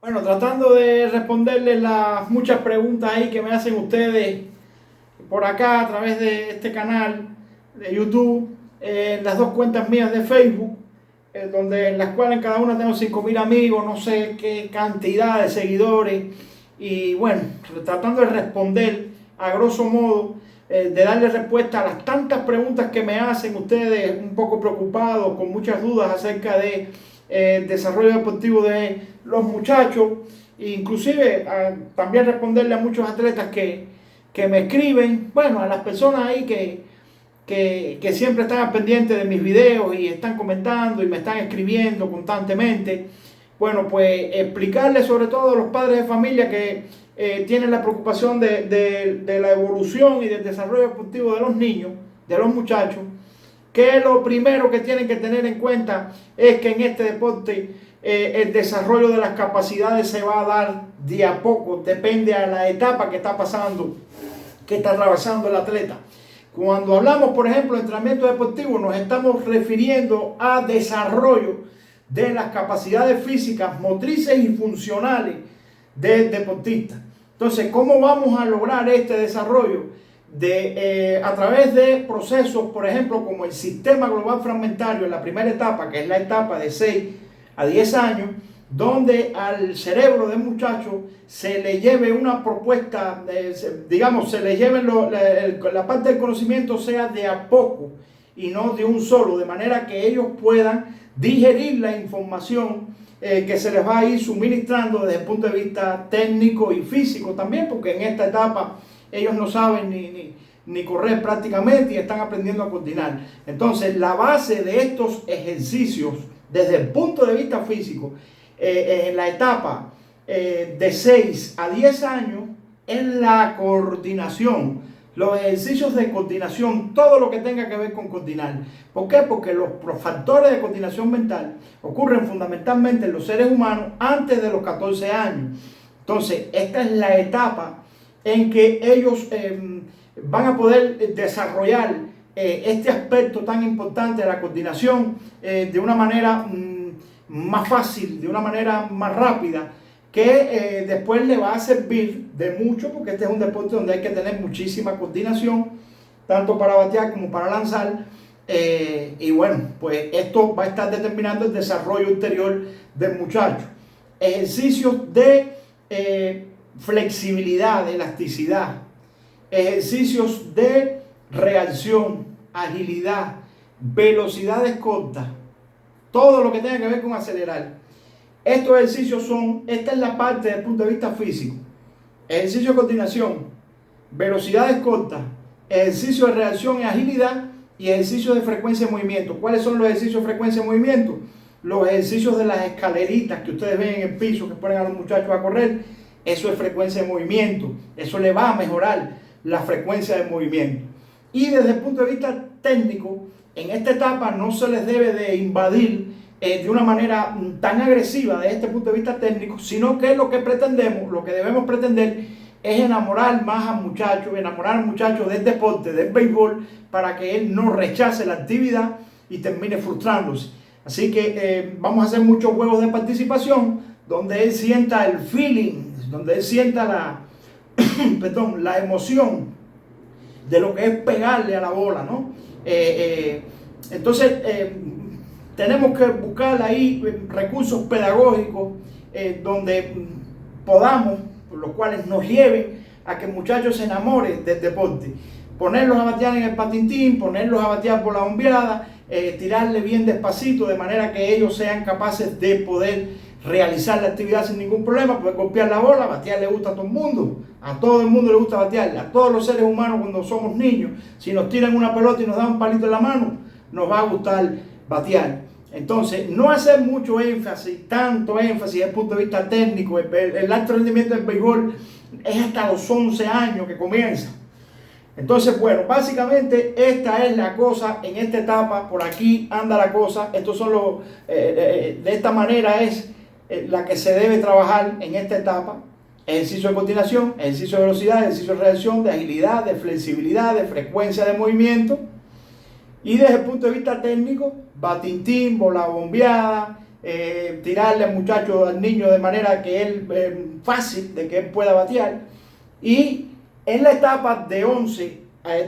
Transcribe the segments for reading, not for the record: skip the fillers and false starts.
Bueno, tratando de responderles las muchas preguntas ahí que me hacen ustedes por acá a través de este canal de YouTube, las dos cuentas mías de Facebook, donde en las cuales en cada una tengo 5.000 amigos, no sé qué cantidad de seguidores, y bueno, tratando de responder a grosso modo, de darle respuesta a las tantas preguntas que me hacen ustedes un poco preocupados, con muchas dudas acerca de desarrollo deportivo de los muchachos, e inclusive también responderle a muchos atletas que me escriben, bueno, a las personas ahí que siempre están al pendiente de mis videos y están comentando y me están escribiendo constantemente. Bueno, pues explicarles sobre todo a los padres de familia que tienen la preocupación de la evolución y del desarrollo deportivo de los niños, de los muchachos, que lo primero que tienen que tener en cuenta es que en este deporte el desarrollo de las capacidades se va a dar de a poco, depende a la etapa que está pasando, que está atravesando el atleta. Cuando hablamos, por ejemplo, de entrenamiento deportivo, nos estamos refiriendo a desarrollo de las capacidades físicas, motrices y funcionales del deportista. Entonces, ¿cómo vamos a lograr este desarrollo? A través de procesos, por ejemplo, como el sistema global fragmentario en la primera etapa, que es la etapa de 6 a 10 años, donde al cerebro del muchacho se le lleve una propuesta, digamos, se le lleve la parte del conocimiento sea de a poco y no de un solo, de manera que ellos puedan digerir la información que se les va a ir suministrando desde el punto de vista técnico y físico también, porque en esta etapa ellos no saben ni correr prácticamente y están aprendiendo a coordinar. Entonces, la base de estos ejercicios desde el punto de vista físico en la etapa de 6 a 10 años es la coordinación, los ejercicios de coordinación, todo lo que tenga que ver con coordinar. ¿Por qué? Porque los factores de coordinación mental ocurren fundamentalmente en los seres humanos antes de los 14 años. Entonces, esta es la etapa en que ellos van a poder desarrollar este aspecto tan importante de la coordinación de una manera más fácil, de una manera más rápida, que después le va a servir de mucho, porque este es un deporte donde hay que tener muchísima coordinación, tanto para batear como para lanzar, y bueno, pues esto va a estar determinando el desarrollo ulterior del muchacho. Ejercicios de flexibilidad, de elasticidad, ejercicios de reacción, agilidad, velocidades cortas, todo lo que tenga que ver con acelerar. Estos ejercicios esta es la parte desde el punto de vista físico: ejercicio de coordinación, velocidades cortas, ejercicio de reacción y agilidad, y ejercicios de frecuencia de movimiento. ¿Cuáles son los ejercicios de frecuencia de movimiento? Los ejercicios de las escaleritas que ustedes ven en el piso, que ponen a los muchachos a correr. Eso es frecuencia de movimiento, eso le va a mejorar la frecuencia de movimiento. Y desde el punto de vista técnico, en esta etapa no se les debe de invadir de una manera tan agresiva desde este punto de vista técnico, sino que lo que pretendemos, lo que debemos pretender es enamorar más al muchacho del deporte, del béisbol, para que él no rechace la actividad y termine frustrándose. Así que vamos a hacer muchos juegos de participación donde él sienta el feeling, donde él sienta la emoción de lo que es pegarle a la bola, ¿no? Entonces, tenemos que buscar ahí recursos pedagógicos donde podamos, los cuales nos lleven a que el muchacho se enamore del deporte. Ponerlos a batear en el patintín, ponerlos a batear por la bombeada, tirarle bien despacito, de manera que ellos sean capaces de poder realizar la actividad sin ningún problema, poder golpear la bola. Batear le gusta a todo el mundo le gusta batear, a todos los seres humanos cuando somos niños. Si nos tiran una pelota y nos dan un palito en la mano, nos va a gustar batear. Entonces, no hacer mucho énfasis, tanto énfasis desde el punto de vista técnico. El alto rendimiento del béisbol es hasta los 11 años que comienza. Entonces, bueno, básicamente esta es la cosa en esta etapa. Por aquí anda la cosa. Estos son de esta manera es la que se debe trabajar en esta etapa: ejercicio de coordinación, ejercicio de velocidad, ejercicio de reacción, de agilidad, de flexibilidad, de frecuencia de movimiento. Y desde el punto de vista técnico, batintín, bola bombeada, tirarle al muchacho, al niño, de manera que él, fácil, de que él pueda batear. Y en la etapa de 11,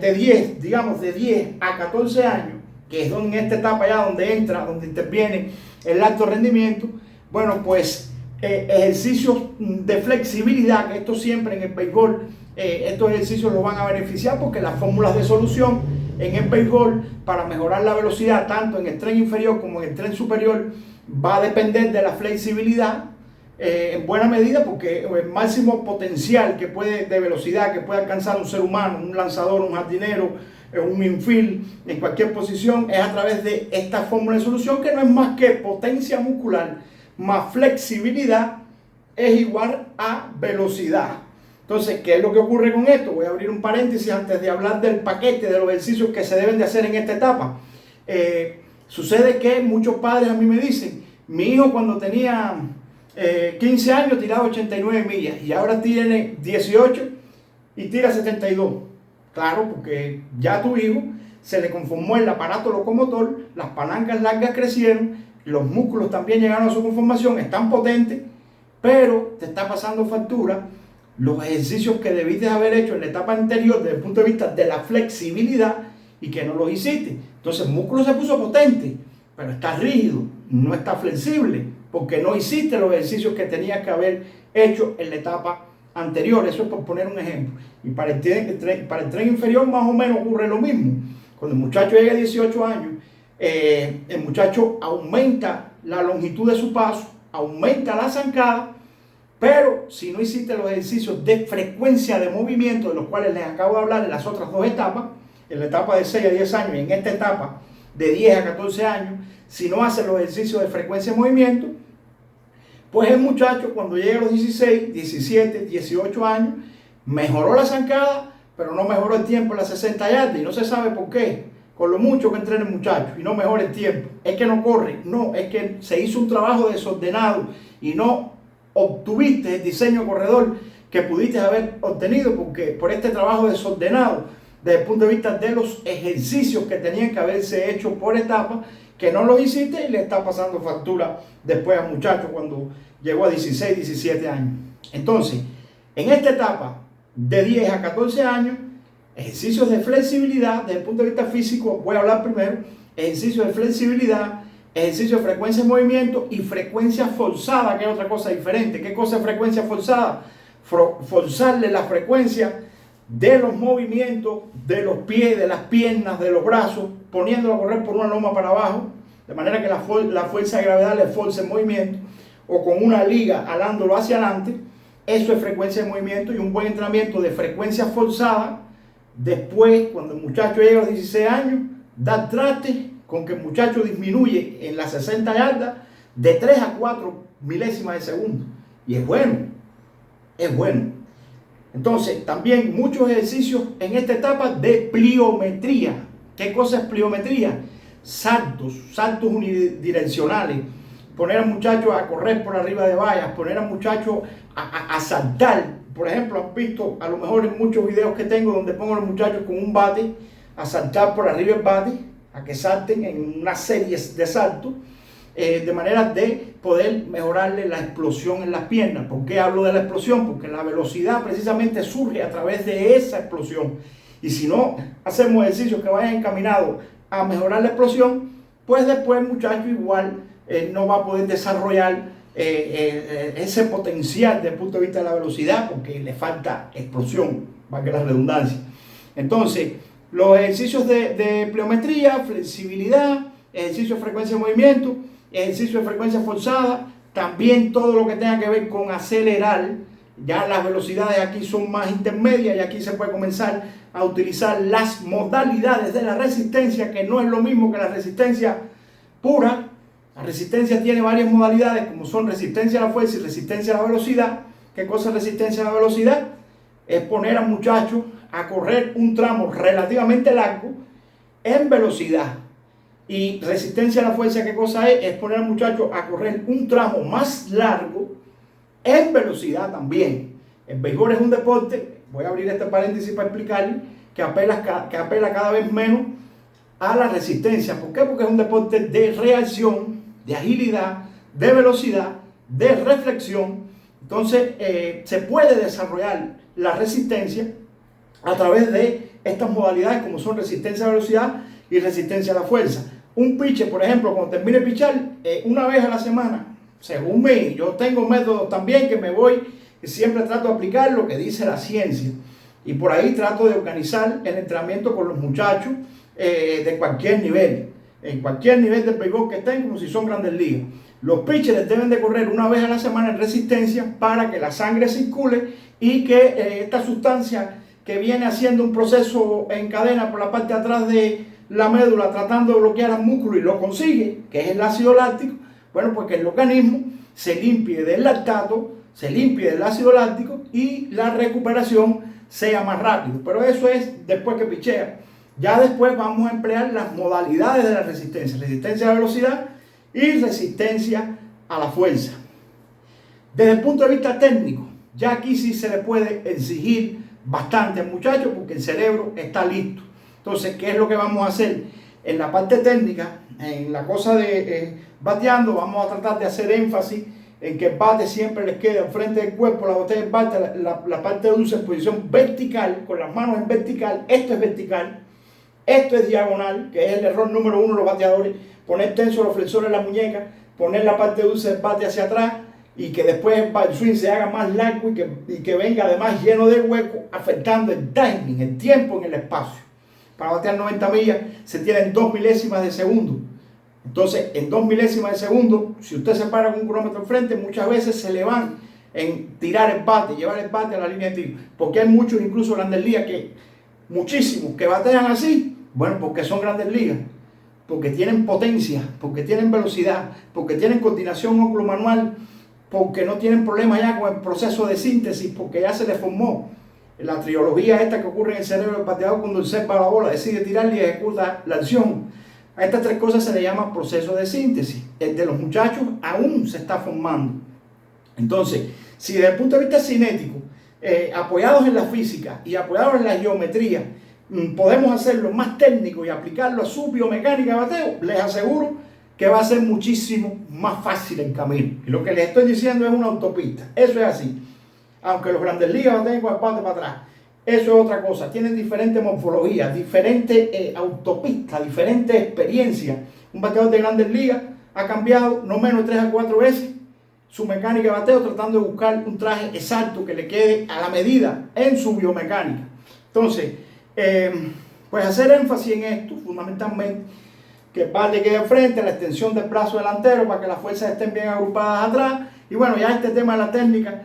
de 10, digamos de 10 a 14 años, que es donde en esta etapa ya donde entra, donde interviene el alto rendimiento, bueno, pues ejercicios de flexibilidad, que esto siempre en el béisbol, estos ejercicios los van a beneficiar porque las fórmulas de solución en el béisbol para mejorar la velocidad tanto en el tren inferior como en el tren superior va a depender de la flexibilidad en buena medida, porque el máximo potencial que puede, de velocidad que puede alcanzar un ser humano, un lanzador, un jardinero, un infield, en cualquier posición, es a través de esta fórmula de solución, que no es más que potencia muscular más flexibilidad es igual a velocidad. Entonces, ¿qué es lo que ocurre con esto? Voy a abrir un paréntesis antes de hablar del paquete de los ejercicios que se deben de hacer en esta etapa. Sucede que muchos padres a mí me dicen, mi hijo cuando tenía 15 años tiraba 89 millas y ahora tiene 18 y tira 72. Claro, porque ya a tu hijo se le conformó el aparato locomotor, las palancas largas crecieron, los músculos también llegaron a su conformación, están potentes, pero te está pasando factura los ejercicios que debiste haber hecho en la etapa anterior desde el punto de vista de la flexibilidad y que no los hiciste. Entonces el músculo se puso potente, pero está rígido, no está flexible, porque no hiciste los ejercicios que tenías que haber hecho en la etapa anterior. Eso es por poner un ejemplo. Y para el tren inferior más o menos ocurre lo mismo. Cuando el muchacho llega a 18 años, el muchacho aumenta la longitud de su paso, aumenta la zancada, pero si no hiciste los ejercicios de frecuencia de movimiento, de los cuales les acabo de hablar en las otras dos etapas, en la etapa de 6 a 10 años y en esta etapa de 10 a 14 años, si no haces los ejercicios de frecuencia de movimiento, pues el muchacho cuando llega a los 16, 17, 18 años, mejoró la zancada, pero no mejoró el tiempo en las 60 yardas y no se sabe por qué. Con lo mucho que entrena el muchacho y no mejora el tiempo, es que no corre, no, es que se hizo un trabajo desordenado y no obtuviste el diseño corredor que pudiste haber obtenido por este trabajo desordenado desde el punto de vista de los ejercicios que tenían que haberse hecho por etapas, que no los hiciste y le está pasando factura después al muchacho cuando llegó a 16, 17 años. Entonces, en esta etapa de 10 a 14 años, ejercicios de flexibilidad desde el punto de vista físico, voy a hablar primero, ejercicios de flexibilidad, ejercicio de frecuencia de movimiento y frecuencia forzada, que es otra cosa diferente. ¿Qué cosa es frecuencia forzada? Forzarle la frecuencia de los movimientos de los pies, de las piernas, de los brazos, poniéndolo a correr por una loma para abajo, de manera que la fuerza de gravedad le force el movimiento, o con una liga alándolo hacia adelante. Eso es frecuencia de movimiento y un buen entrenamiento de frecuencia forzada. Después, cuando el muchacho llega a los 16 años, da traste con que el muchacho disminuye en las 60 yardas de 3 a 4 milésimas de segundo. Y es bueno, es bueno. Entonces, también muchos ejercicios en esta etapa de pliometría. ¿Qué cosa es pliometría? Saltos unidireccionales. Poner al muchacho a correr por arriba de vallas, poner al muchacho a saltar. Por ejemplo, han visto a lo mejor en muchos videos que tengo donde pongo a los muchachos con un bate a saltar por arriba del bate, a que salten en una serie de saltos, de manera de poder mejorarle la explosión en las piernas. ¿Por qué hablo de la explosión? Porque la velocidad precisamente surge a través de esa explosión. Y si no hacemos ejercicios que vayan encaminados a mejorar la explosión, pues después el muchacho igual no va a poder desarrollar ese potencial desde el punto de vista de la velocidad, porque le falta explosión, valga la redundancia. Entonces, los ejercicios de pliometría, flexibilidad, ejercicio de frecuencia de movimiento, ejercicio de frecuencia forzada, también todo lo que tenga que ver con acelerar. Ya las velocidades aquí son más intermedias y aquí se puede comenzar a utilizar las modalidades de la resistencia, que no es lo mismo que la resistencia pura. La resistencia tiene varias modalidades, como son resistencia a la fuerza y resistencia a la velocidad. ¿Qué cosa es resistencia a la velocidad? Es poner al muchacho a correr un tramo relativamente largo en velocidad. Y resistencia a la fuerza, ¿qué cosa es? Es poner al muchacho a correr un tramo más largo en velocidad también. El béisbol es un deporte, voy a abrir este paréntesis para explicarle, que apela cada vez menos a la resistencia. ¿Por qué? Porque es un deporte de reacción, de agilidad, de velocidad, de reflexión. Entonces se puede desarrollar la resistencia a través de estas modalidades como son resistencia a la velocidad y resistencia a la fuerza. Un pitcher, por ejemplo, cuando termine de pichar, una vez a la semana, según mí, yo tengo métodos también que me voy, y siempre trato de aplicar lo que dice la ciencia. Y por ahí trato de organizar el entrenamiento con los muchachos de cualquier nivel, en cualquier nivel de béisbol que estén, como si son grandes ligas. Los pitchers deben de correr una vez a la semana en resistencia para que la sangre circule y que esta sustancia que viene haciendo un proceso en cadena por la parte de atrás de la médula tratando de bloquear al músculo y lo consigue, que es el ácido láctico, bueno, pues que el organismo se limpie del lactato, se limpie del ácido láctico y la recuperación sea más rápido. Pero eso es después que pichea. Ya después vamos a emplear las modalidades de la resistencia. Resistencia a la velocidad y resistencia a la fuerza. Desde el punto de vista técnico, ya aquí sí se le puede exigir bastante al muchacho porque el cerebro está listo. Entonces, ¿qué es lo que vamos a hacer? En la parte técnica, en la cosa de bateando, vamos a tratar de hacer énfasis en que el bate siempre les quede al frente del cuerpo, la botella del bate, la parte de dulce en posición vertical, con las manos en vertical. Esto es vertical, esto es diagonal, que es el error número 1 de los bateadores. Poner tenso los flexores en la muñeca, poner la parte dulce del bate hacia atrás y que después el swing se haga más largo y que venga además lleno de huecos, afectando el timing, el tiempo en el espacio. Para batear 90 millas se tienen 2 milésimas de segundo. Entonces, en 2 milésimas de segundo, si usted se para con un cronómetro al frente, muchas veces se le van en tirar el bate, llevar el bate a la línea de tiro. Porque hay muchos, incluso grandes ligas, muchísimos que batean así. Bueno, porque son grandes ligas. Porque tienen potencia, porque tienen velocidad, porque tienen coordinación óculo-manual, porque no tienen problemas ya con el proceso de síntesis, porque ya se les formó la trilogía esta que ocurre en el cerebro del bateador cuando el observa la bola, decide tirarle y ejecuta la acción. A estas tres cosas se le llama proceso de síntesis. El de los muchachos aún se está formando. Entonces, si desde el punto de vista cinético, apoyados en la física y apoyados en la geometría, podemos hacerlo más técnico y aplicarlo a su biomecánica de bateo, les aseguro que va a ser muchísimo más fácil el camino. Y lo que les estoy diciendo es una autopista. Eso es así. Aunque los grandes ligas baten con el bate para atrás, eso es otra cosa. Tienen diferentes morfologías, diferentes autopistas, diferentes experiencias. Un bateador de grandes ligas ha cambiado no menos de 3 a 4 veces su mecánica de bateo tratando de buscar un traje exacto que le quede a la medida en su biomecánica. Entonces, pues hacer énfasis en esto, fundamentalmente, que el bate quede frente, la extensión del brazo delantero para que las fuerzas estén bien agrupadas atrás. Y bueno, ya este tema de la técnica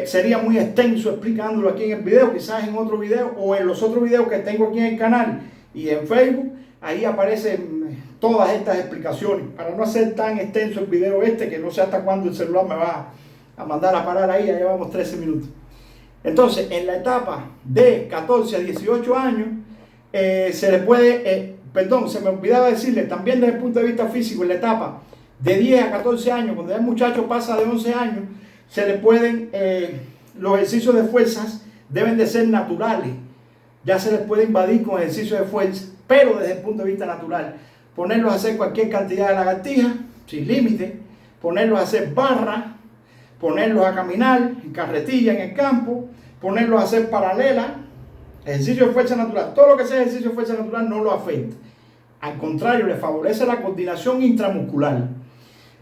sería muy extenso explicándolo aquí en el video, quizás en otro video o en los otros videos que tengo aquí en el canal y en Facebook. Ahí aparecen todas estas explicaciones para no hacer tan extenso el video que no sé hasta cuándo el celular me va a mandar a parar ahí. Ya llevamos 13 minutos. Entonces, en la etapa de 14 a 18 años, se le puede, se me olvidaba decirle, también desde el punto de vista físico, en la etapa de 10 a 14 años, cuando el muchacho pasa de 11 años, se le pueden, los ejercicios de fuerzas deben de ser naturales. Ya se les puede invadir con ejercicios de fuerza, pero desde el punto de vista natural. Ponerlos a hacer cualquier cantidad de lagartijas, sin límite, ponerlos a hacer barras, ponerlos a caminar en carretilla en el campo, ponerlos a hacer paralelas, ejercicio de fuerza natural. Todo lo que sea ejercicio de fuerza natural no lo afecta. Al contrario, le favorece la coordinación intramuscular.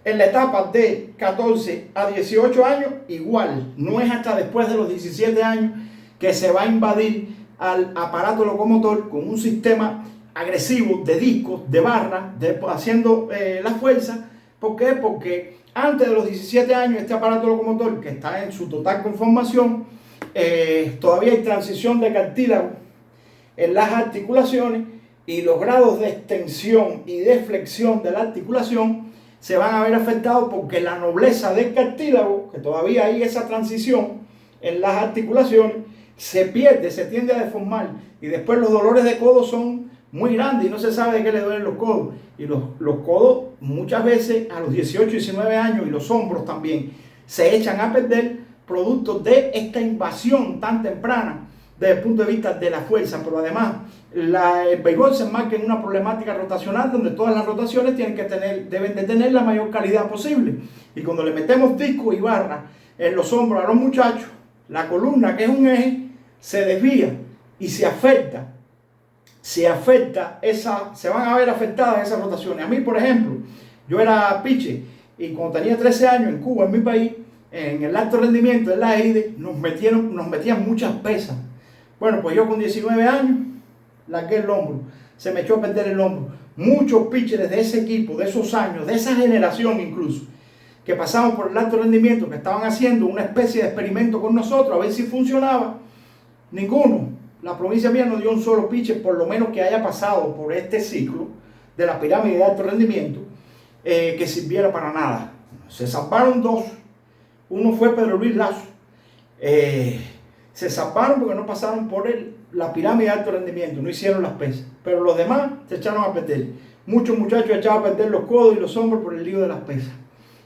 En la etapa de 14 a 18 años, igual, no es hasta después de los 17 años que se va a invadir al aparato locomotor con un sistema agresivo de discos, de barras, haciendo la fuerza. ¿Por qué? Porque antes de los 17 años este aparato locomotor, que está en su total conformación, todavía hay transición de cartílago en las articulaciones y los grados de extensión y de flexión de la articulación se van a ver afectados porque la nobleza del cartílago, que todavía hay esa transición en las articulaciones, se pierde, se tiende a deformar y después los dolores de codo son muy grandes y no se sabe de qué le duelen los codos. Y los codos muchas veces a los 18, 19 años y los hombros también se echan a perder producto de esta invasión tan temprana desde el punto de vista de la fuerza. Pero además el béisbol se enmarca en una problemática rotacional donde todas las rotaciones deben de tener la mayor calidad posible. Y cuando le metemos disco y barra en los hombros a los muchachos, la columna, que es un eje, se desvía y se afecta, se van a ver afectadas esas rotaciones. A mí, por ejemplo, yo era pitcher y cuando tenía 13 años en Cuba, en mi país, en el alto rendimiento, en la AIDE, nos metían muchas pesas. Bueno, pues yo con 19 años, largué el hombro, se me echó a perder el hombro. Muchos pitchers de ese equipo, de esos años, de esa generación incluso, que pasamos por el alto rendimiento, que estaban haciendo una especie de experimento con nosotros, a ver si funcionaba, ninguno. La provincia mía no dio un solo pitcher, por lo menos que haya pasado por este ciclo de la pirámide de alto rendimiento, que sirviera para nada. Se salvaron dos. Uno fue Pedro Luis Lazo. Se salvaron porque no pasaron por la pirámide de alto rendimiento, no hicieron las pesas. Pero los demás se echaron a perder. Muchos muchachos echaban a perder los codos y los hombros por el lío de las pesas.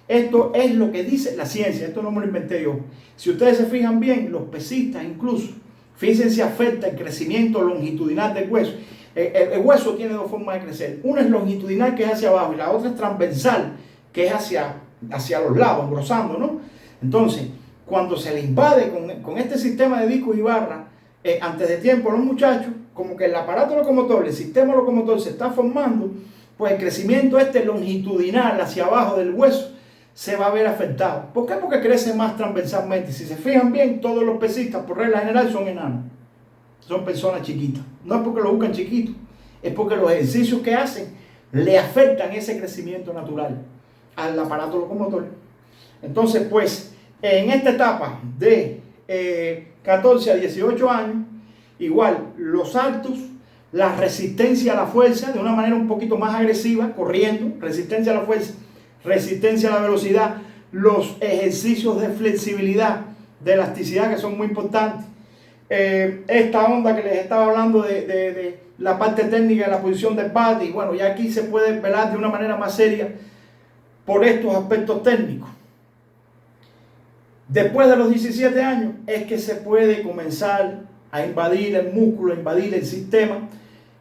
Esto es lo que dice la ciencia, esto no me lo inventé yo. Si ustedes se fijan bien, los pesistas incluso, fíjense si afecta el crecimiento longitudinal del hueso. El hueso tiene dos formas de crecer. Una es longitudinal, que es hacia abajo, y la otra es transversal, que es hacia los lados, engrosando, ¿no? Entonces, cuando se le invade con este sistema de discos y barra, antes de tiempo a los muchachos, como que el aparato locomotor, el sistema locomotor se está formando, pues el crecimiento longitudinal hacia abajo del hueso se va a ver afectado. ¿Por qué? Porque crece más transversalmente. Si se fijan bien, todos los pesistas, por regla general, son enanos. Son personas chiquitas. No es porque lo buscan chiquito, es porque los ejercicios que hacen le afectan ese crecimiento natural al aparato locomotor. Entonces, pues, en esta etapa de 14 a 18 años, igual los saltos, la resistencia a la fuerza, de una manera un poquito más agresiva, corriendo, resistencia a la fuerza, resistencia a la velocidad, los ejercicios de flexibilidad, de elasticidad, que son muy importantes. Esta onda que les estaba hablando de la parte técnica de la posición del bate, y bueno, ya aquí se puede velar de una manera más seria por estos aspectos técnicos. Después de los 17 años es que se puede comenzar a invadir el músculo, a invadir el sistema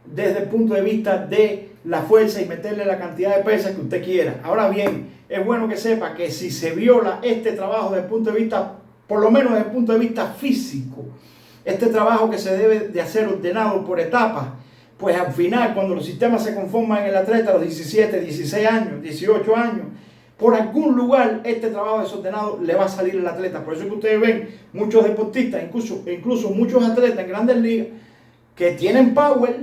desde el punto de vista de la fuerza y meterle la cantidad de pesas que usted quiera. Ahora bien, es bueno que sepa que si se viola este trabajo desde el punto de vista, por lo menos desde el punto de vista físico, este trabajo que se debe de hacer ordenado por etapas, pues al final, cuando los sistemas se conforman en el atleta a los 17, 16 años, 18 años, por algún lugar este trabajo desordenado le va a salir al atleta. Por eso es que ustedes ven muchos deportistas, incluso muchos atletas en grandes ligas, que tienen power,